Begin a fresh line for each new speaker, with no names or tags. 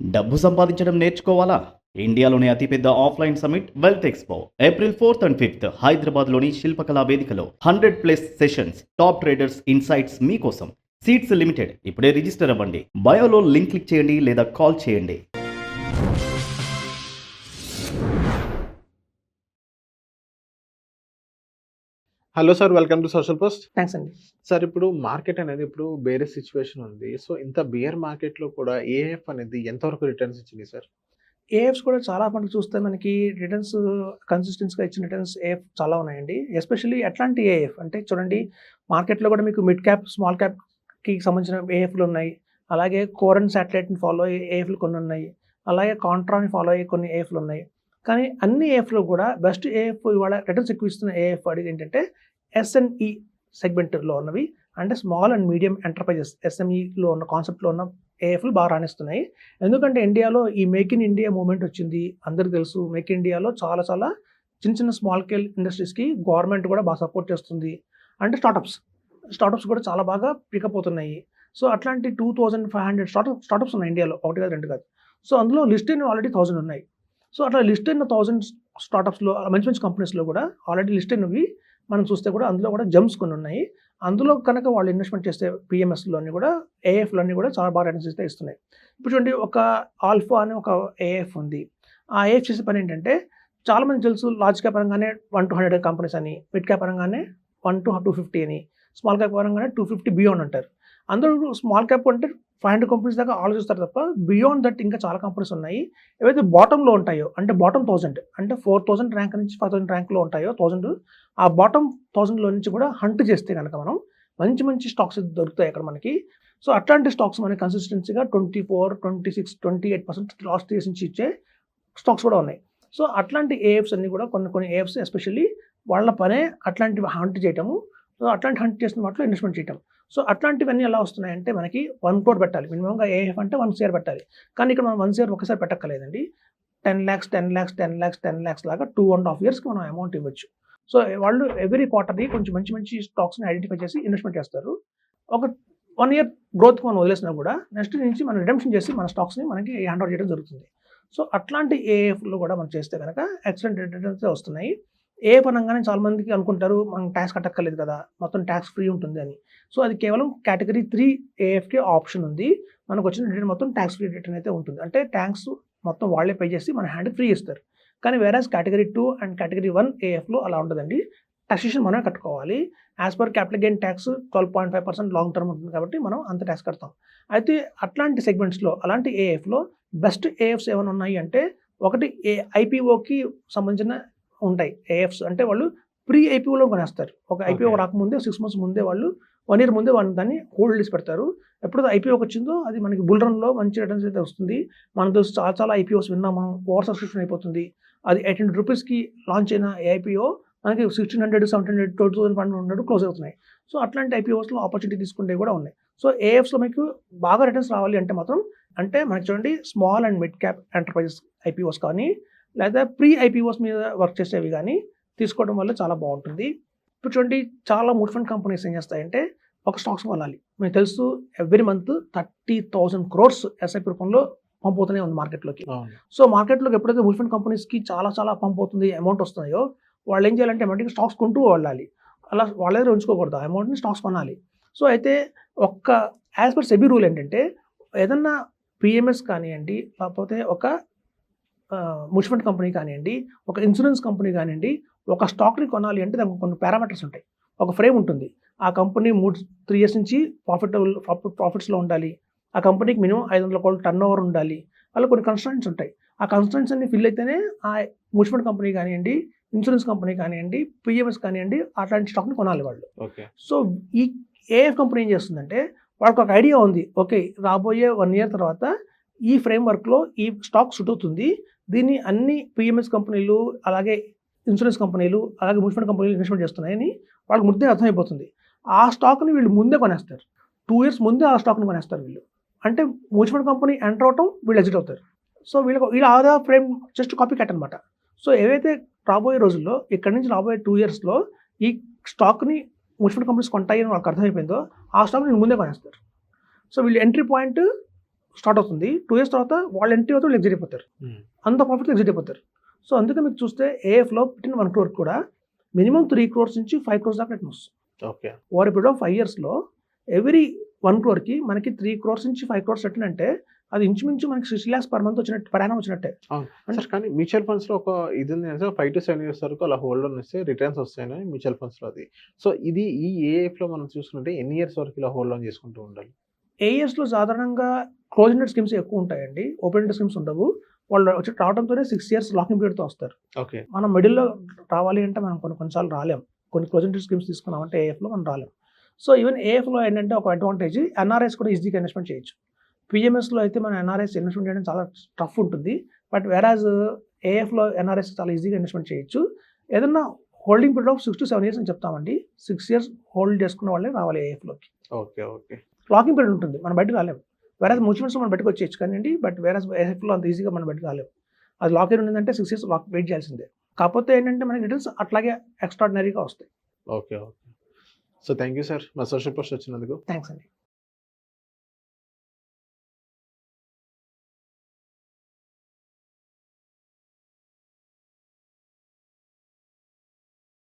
డబ్బు సంపాదించడం నేర్చుకోవాలా? ఇండియాలోని అతిపెద్ద offline summit wealth expo April 4th and 5th హైదరాబాద్లోని శిల్పకళా వేదికలో 100+ సెషన్స్, టాప్ ట్రేడర్స్ ఇన్సైట్స్ మీకోసం. Seats limited. ఇప్పుడే రిజిస్టర్ అవ్వండి. బయోలో లింక్ క్లిక్ చేయండి లేదా కాల్ చేయండి.
Hello sir, welcome to social post.
Thanks అండి.
సార్, ఇప్పుడు మార్కెట్ అనేది ఇప్పుడు వేరే సిచ్యువేషన్ ఉంది. సో ఇంత బియర్ మార్కెట్లో కూడా ఏఎఫ్ అనేది ఎంతవరకు రిటర్న్స్ ఇచ్చింది సార్?
ఏఎఫ్స్ కూడా చాలా మనకి చూస్తే మనకి రిటర్న్స్ కన్సిస్టెన్సీగా ఇచ్చిన రిటర్న్స్ ఏఎఫ్ చాలా ఉన్నాయండి. ఎస్పెషల్లీ ఎట్లాంటి ఏఎఫ్ అంటే చూడండి, మార్కెట్లో కూడా మీకు మిడ్ క్యాప్, స్మాల్ క్యాప్కి సంబంధించిన ఏఎఫ్లు ఉన్నాయి. అలాగే కోర్ అండ్ శాటిలైట్ని ఫాలో అయ్యే ఏఎఫ్లు కొన్ని ఉన్నాయి. అలాగే కాంట్రాని ఫాలో అయ్యే కొన్ని ఏఎఫ్లు ఉన్నాయి. కానీ అన్ని ఏఎఫ్లో కూడా బెస్ట్ ఏఎఫ్ ఇవాళ రిటర్న్స్ ఎక్కువ ఇస్తున్న ఏఎఫ్ అడిగి ఏంటంటే ఎస్ఎంఈ సెగ్మెంట్లో ఉన్నవి, అంటే స్మాల్ అండ్ మీడియం ఎంటర్ప్రైజెస్ ఎస్ఎంఈలో ఉన్న కాన్సెప్ట్లో ఉన్న ఏఎఫ్లు బాగా రాణిస్తున్నాయి. ఎందుకంటే ఇండియాలో ఈ మేక్ ఇన్ ఇండియా మూవ్మెంట్ వచ్చింది. అందరికీ తెలుసు, మేక్ ఇన్ ఇండియాలో చాలా చాలా చిన్న చిన్న స్మాల్ స్కేల్ ఇండస్ట్రీస్కి గవర్నమెంట్ కూడా బాగా సపోర్ట్ చేస్తుంది. అంటే స్టార్టప్స్ కూడా చాలా బాగా పికప్ అవుతున్నాయి. సో అట్లాంటి 2500 స్టార్టప్స్ ఉన్నాయి ఇండియాలో, ఒకటి కాదు రెండు కాదు. సో అందులో లిస్ట్ అయిన ఆల్రెడీ 1000 ఉన్నాయి. సో అట్లా లిస్ట్ అయిన 1000 స్టార్టప్స్లో మంచి మంచి కంపెనీస్లో కూడా ఆల్రెడీ లిస్ట్ అయినవి మనం చూస్తే కూడా అందులో కూడా జమ్స్ కొన్ని ఉన్నాయి. అందులో కనుక వాళ్ళు ఇన్వెస్ట్మెంట్ చేస్తే పిఎంఎస్లోని కూడా ఏఎఫ్లన్నీ కూడా చాలా బాగా రిటర్న్స్ అయితే ఇస్తున్నాయి. ఇప్పుడు చూడండి, ఒక ఆల్ఫా అనే ఒక ఏఎఫ్ ఉంది. ఆ ఏఎఫ్ చేసే పని ఏంటంటే, చాలామంది తెలుసు లార్జ్ క్యాప్ పరంగానే 1 to 100 కంపెనీస్ అని, మిడ్ క్యాప్ పరంగానే 1 to 250 అని, స్మాల్ క్యాప్ పరంగానే 250 బియాండ్ అంటారు. అందరూ స్మాల్ క్యాప్ అంటే 500 కంపెనీస్ దాకా ఆలోచిస్తారు తప్ప బియాండ్ దట్ ఇంకా చాలా కంపెనీస్ ఉన్నాయి. ఏవైతే బాటంలో ఉంటాయో, అంటే బాటమ్ 1000 అంటే 4000 ర్యాంక్ నుంచి 5000 ర్యాంక్లో ఉంటాయో 1000, ఆ బాటమ్ 1000లో నుంచి కూడా హంట్ చేస్తే కనుక మనం మంచి మంచి స్టాక్స్ దొరుకుతాయి అక్కడ మనకి. సో అట్లాంటి స్టాక్స్ మనకి కన్సిస్టెన్సీగా 24, 26, 28% లాస్ట్ ఇయర్స్ నుంచి ఇచ్చే స్టాక్స్ కూడా ఉన్నాయి. సో అట్లాంటి ఏఎఫ్స్ అన్ని కూడా కొన్ని ఏఎఫ్స్ ఎస్పెషల్లీ వాళ్ళ పనే అట్లాంటివి హంట్ చేయటము. సో అట్లాంటి హంట్ చేసిన వాటిలో ఇన్వెస్ట్మెంట్ చేయటం. సో అట్లాంటివన్నీ ఎలా వస్తున్నాయంటే, మనకి 1 crore పెట్టాలి మినిమంగా. ఏఎఫ్ అంటే 1 crore పెట్టాలి. కానీ ఇక్కడ మనం 1 crore ఒకసారి పెట్టక్కర్లేదండి. 10 lakhs, 10 lakhs, 10 lakhs, 10 lakhs లాగా 2.5 yearsకి మనం అమౌంట్ ఇవ్వచ్చు. సో వాళ్ళు ఎవ్రీ క్వార్టర్లీ కొంచెం మంచి మంచి స్టాక్స్ని ఐడెంటిఫై చేసి ఇన్వెస్ట్మెంట్ చేస్తారు. ఒక 1 year గ్రోత్కి మనం వదిలేసినా కూడా నెక్స్ట్ నుంచి మనం రిడెంప్షన్ చేసి మన స్టాక్స్ని మనకి హ్యాండ్ ఓవర్ చేయడం జరుగుతుంది. సో అట్లాంటి ఏఎఫ్లో కూడా మనం చేస్తే కనుక ఎక్సలెంట్ రిటర్న్స్ వస్తున్నాయి. ఏఎఫ్ అనగానే చాలా మందికి అనుకుంటారు, మనం ట్యాక్స్ కట్టక్కర్లేదు కదా, మొత్తం ట్యాక్స్ ఫ్రీ ఉంటుంది అని. సో అది కేవలం కేటగిరీ 3 ఏఎఫ్కి ఆప్షన్ ఉంది. మనకు వచ్చిన రిటర్న్ మొత్తం ట్యాక్స్ ఫ్రీ రిటర్న్ అయితే ఉంటుంది. అంటే ట్యాక్స్ మొత్తం వాళ్ళే పే చేసి మన హ్యాండ్ ఫ్రీ ఇస్తారు. కానీ వేరేస్ కేటగిరీ 2 అండ్ కేటగిరీ 1 ఏఎఫ్లో అలా ఉండదండి. టాక్సేషన్ మనమే కట్టుకోవాలి. As per capital gain tax 12.5% long term ఉంటుంది కాబట్టి మనం అంత ట్యాక్స్ కడతాం. అయితే అట్లాంటి సెగ్మెంట్స్లో, అలాంటి ఏఎఫ్లో బెస్ట్ ఏఎఫ్స్ ఏమైనా ఉన్నాయి అంటే, ఒకటి ఐపీఓకి సంబంధించిన ఉంటాయి ఏఎఫ్స్. అంటే వాళ్ళు ప్రీ ఐపీఓలో కొనేస్తారు. ఒక ఐపీఓ రాకముందే 6 months ముందే వాళ్ళు 1 year ముందే వాళ్ళు దాన్ని హోల్డ్ చేసి పెడతారు. ఎప్పుడైతే ఐపీఓకి వచ్చిందో అది మనకి బుల్ రన్లో మంచి రిటర్న్స్ అయితే వస్తుంది. మనం తెలుసు, చాలా చాలా ఐపీఓస్ విన్నాం మనం. ఓవర్ సబ్స్క్రిప్షన్ అయిపోతుంది. అది 800 రూపీస్కి లాంచ్ అయిన ఐపీఓ మనకి 1600, 700, 2500 క్లోజ్ అవుతున్నాయి. సో అట్లాంటి ఐపీఓస్లో ఆపర్చునిటీ తీసుకుంటే కూడా ఉన్నాయి. సో ఏఎఫ్స్లో మీకు బాగా రిటర్న్స్ రావాలి అంటే మాత్రం, అంటే మనకి చూడండి, small and mid cap enterprises IPOs కానీ, లేదా ప్రీ ఐపీఓస్ మీద వర్క్ చేసేవి కానీ తీసుకోవడం వల్ల చాలా బాగుంటుంది. ఇప్పుడు చూడండి, చాలా మ్యూచువల్ ఫండ్ కంపెనీస్ ఏం చేస్తాయంటే, ఒక స్టాక్స్ కొనాలి. మీకు తెలుసు, ఎవ్రీ మంత్ 30,000 crores ఎస్ఐపి రూపంలో పంప్ అవుతూనే ఉంది మార్కెట్లోకి. సో మార్కెట్లోకి ఎప్పుడైతే మ్యూచువల్ ఫండ్ కంపెనీస్కి చాలా చాలా పంప్ అవుతుంది, అమౌంట్ వస్తున్నాయో, వాళ్ళు ఏం చేయాలంటే అమౌంట్కి స్టాక్స్ కొంటూ వెళ్ళాలి. అలా వాళ్ళ దగ్గర ఉంచుకోకూడదు, ఆ అమౌంట్ని స్టాక్స్ కొనాలి. సో అయితే యాజ్ పర్ సెబీ రూల్ ఏంటంటే, ఏదన్నా పిఎంఎస్ కానివ్వండి, లేకపోతే ఒక మ్యూచువల్ ఫండ్ కంపెనీ కానివ్వండి, ఒక ఇన్సూరెన్స్ కంపెనీ కానివ్వండి, ఒక స్టాక్ని కొనాలి అంటే దానికి కొన్ని పారామీటర్స్ ఉంటాయి. ఒక ఫ్రేమ్ ఉంటుంది. ఆ కంపెనీ 3 years నుంచి ప్రాఫిట్స్లో ఉండాలి. ఆ కంపెనీకి మినిమం 500 crore టర్న్ ఓవర్ ఉండాలి. అలా కొన్ని కన్స్ట్రెంట్స్ ఉంటాయి. ఆ కన్స్ట్రెంట్స్ అన్ని ఫిల్ అయితేనే ఆ మ్యూచువల్ ఫండ్ కంపెనీ కానివ్వండి, ఇన్సూరెన్స్ కంపెనీ కానివ్వండి, పిఎంఎస్ కానివ్వండి, అట్లాంటి స్టాక్ని కొనాలి వాళ్ళు. సో ఈ ఏఎఫ్ కంపెనీ ఏం చేస్తుందంటే, వాళ్ళకి ఒక ఐడియా ఉంది, ఓకే రాబోయే 1 year తర్వాత ఈ ఫ్రేమ్వర్క్లో ఈ స్టాక్ సూట్ అవుతుంది, దీన్ని అన్ని పిఎంఎస్ కంపెనీలు, అలాగే ఇన్సూరెన్స్ కంపెనీలు, అలాగే మ్యూచువల్ ఫండ్ కంపెనీలు ఇన్వెస్ట్మెంట్ చేస్తున్నాయని వాళ్ళకి ముందే అర్థమైపోతుంది. ఆ స్టాక్ని వీళ్ళు ముందే కొనేస్తారు. 2 years ముందే ఆ స్టాక్ని కొనేస్తారు వీళ్ళు. అంటే మ్యూచువల్ ఫండ్ కంపెనీ ఎంటర్ అవటం, వీళ్ళు ఎగ్జిట్ అవుతారు. సో వీళ్ళ ఆదా ఫ్రేమ్ జస్ట్ కాపీ కట్ అనమాట. సో ఏవైతే రాబోయే రోజుల్లో, ఇక్కడ నుంచి రాబోయే 2 yearsలో ఈ స్టాక్ని మ్యూచువల్ ఫండ్ కంపెనీస్ కొంటాయని వాళ్ళకి అర్థమైపోయిందో, ఆ స్టాక్ని ముందే కొనేస్తారు. సో వీళ్ళు ఎంట్రీ పాయింట్ స్టార్ట్ అవుతుంది. 2 ఇయర్స్ తర్వాత వాళ్ళు ఎంట్రీ అవుతారు, ఎగ్జిట్ అయిపోతారు. అంత ప్రాఫిట్ ఎగ్జిట్ అయిపోతారు. సో అందుకే మీకు చూస్తే ఏఎఫ్లో పెట్టిన 1 crore కూడా మినిమం 3 crores నుంచి 5 crores దాకా రిటర్న్ వస్తుంది.
ఓకే.
ఓవర్ పీరియడ్ ఆఫ్ 5 yearsలో ఎవ్రీ 1 crore మనకి 3 crores నుంచి 5 crores రిటర్న్ అంటే అది ఇంచుమించు మనకి 60 lakhs per month వచ్చినట్టు, per annum వచ్చినట్టే.
సార్ కానీ మ్యూచువల్ ఫండ్స్లో ఒక ఇది ఉంది అంటే 5 to 7 years వరకు అలా హోల్డ్ ఆన్ ఇస్తే రిటర్న్స్ వస్తాయని మ్యూచువల్ ఫండ్స్లో అది. సో ఇది ఈ ఏఎఫ్లో మనం చూసుకుంటే ఎన్ని ఇయర్స్ వరకు ఇలా హోల్డ్ ఆన్ చేసుకుంటూ ఉండాలి?
ఏఎస్లో సాధారణంగా క్లోజ్ ఎండెడ్ స్కీమ్స్ ఎక్కువ ఉంటాయండి, ఓపెన్ ఎండెడ్ స్కీమ్స్ ఉండవు. వాళ్ళు వచ్చి రావడంతోనే 6 years లాకింగ్ పీరియడ్తో వస్తారు.
ఓకే.
మనం మిడిల్లో రావాలి అంటే మనం కొన్నిసార్లు రాలేం. కొన్ని క్లోజ్ ఎండెడ్ స్కీమ్స్ తీసుకున్నామంటే ఏఎఫ్లో మనం రాలేం. సో ఈవెన్ ఏఎఫ్లో ఏంటంటే ఒక అడ్వాంటేజ్, ఎన్ఆర్ఐస్ కూడా ఈజీగా ఇన్వెస్ట్మెంట్ చేయొచ్చు. పిఎంఎస్లో అయితే మన ఎన్ఆర్ఐస్ ఇన్వెస్ట్మెంట్ చేయడం చాలా టఫ్ ఉంటుంది. బట్ వేరాజ్ ఏఎఫ్లో ఎన్ఆర్ఐస్ చాలా ఈజీగా ఇన్వెస్ట్మెంట్ చేయొచ్చు. ఏదన్నా holding period of 6 to 7 years అని చెప్తామండి. 6 years హోల్డ్ చేసుకున్న వాళ్ళే రావాలి ఏఎఫ్లోకి.
ఓకే. ఓకే.
లాకింగ్ పీరియడ్ ఉంటుంది, మనం బయటకు రాలేము. వేరాజ్ మ్యూచువల్ ఫండ్స్లో మనం బయటకు వచ్చేయచ్చు కానీ బట్ వేరాజ్ ఏఎఫ్లో అంత ఈజీగా మనం బయటకు రాలేము. అది లాక్ ఇన్ ఉందంటే 6 years వెయిట్ చేయాల్సిందే. కాకపోతే ఏంటంటే మనకి రిటర్న్స్ అట్లాగే ఎక్స్ట్రాడినరీగా వస్తాయి.
Okay. Okay. So thank you sir మా సోషల్ పోస్ట్ వచ్చినందుకు.
థ్యాంక్స్ అండి.